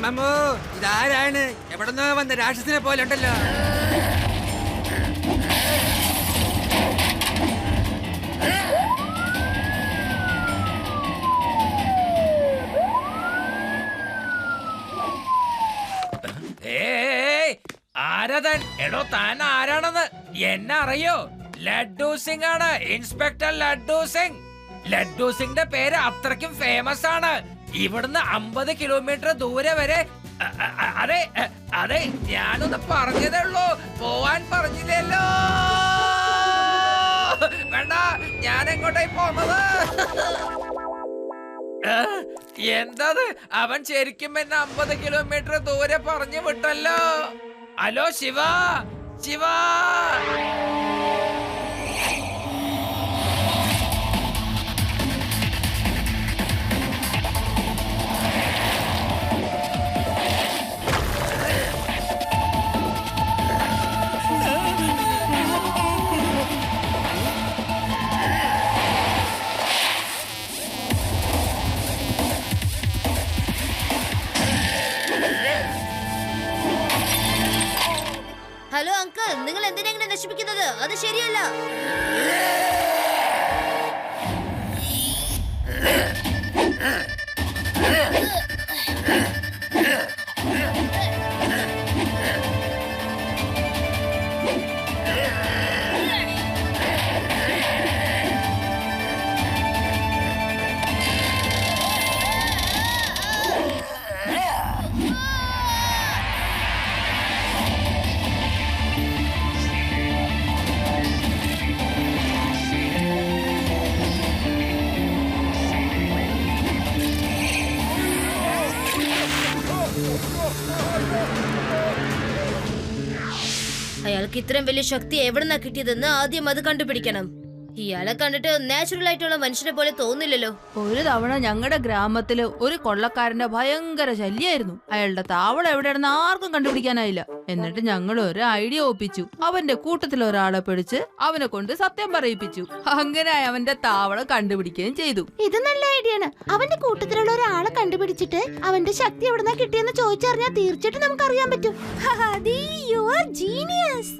അമ്മമ്മോ, ഇതാരാണ്? എവിടെന്നോ വന്ന രാക്ഷസിനെ പോലെ ഉണ്ടല്ലോ. ആരതൻ? എടോ, താൻ ആരാണെന്ന് എന്നെ അറിയോ? ലഡ്ഡു സിംഗ് ആണ്, ഇൻസ്പെക്ടർ ലഡ്ഡു സിംഗ്. ലഡ്ഡു സിംഗിന്റെ പേര് അത്രയ്ക്കും ഫേമസ് ആണ്. ഇവിടുന്ന് 50 കിലോമീറ്റർ ദൂരെ വരെ. അതെ അതെ, ഞാനൊന്ന് പറഞ്ഞതേ ഉള്ളൂ, പോവാൻ പറഞ്ഞില്ലല്ലോ. വേണ്ട, ഞാൻ എങ്ങോട്ടായി പോന്നത്? എന്തത്? അവൻ ശരിക്കും എന്നെ 50 കിലോമീറ്റർ ദൂരെ പറഞ്ഞു വിട്ടല്ലോ. Hello Shiva, Shiva. Hello uncle, നിങ്ങൾ എന്തിനാ ഇങ്ങനെ നശിപ്പിക്കുന്നത്? അത് ശരിയല്ല. അയാൾക്ക് ഇത്രയും വലിയ ശക്തി എവിടുന്നാ കിട്ടിയതെന്ന് ആദ്യം അത് കണ്ടുപിടിക്കണം. ഇയാളെ കണ്ടിട്ട് നാച്ചുറൽ ആയിട്ടുള്ള മനുഷ്യനെ പോലെ തോന്നില്ലല്ലോ. ഒരു തവണ ഞങ്ങളുടെ ഗ്രാമത്തില് ഒരു കൊള്ളക്കാരന്റെ ഭയങ്കര ശല്യായിരുന്നു. അയാളുടെ താവളം എവിടെയാണെന്ന് ആർക്കും കണ്ടുപിടിക്കാനായില്ല. എന്നിട്ട് ഞങ്ങൾ ഒരു ഐഡിയ ഒപ്പിച്ചു. അവന്റെ കൂട്ടത്തിൽ ഒരാളെ പിടിച്ച് അവനെ കൊണ്ട് സത്യം പറയിപ്പിച്ചു. അങ്ങനെ അവന്റെ താവളം കണ്ടുപിടിക്കുകയും ചെയ്തു. ഇത് നല്ല ഐഡിയ ആണ്. അവന്റെ കൂട്ടത്തിലുള്ള ഒരാളെ കണ്ടുപിടിച്ചിട്ട് അവന്റെ ശക്തി എവിടുന്നാ കിട്ടിയെന്ന് ചോദിച്ചറിഞ്ഞാൽ തീർച്ചയായിട്ടും നമുക്ക് അറിയാൻ പറ്റും. You are genius.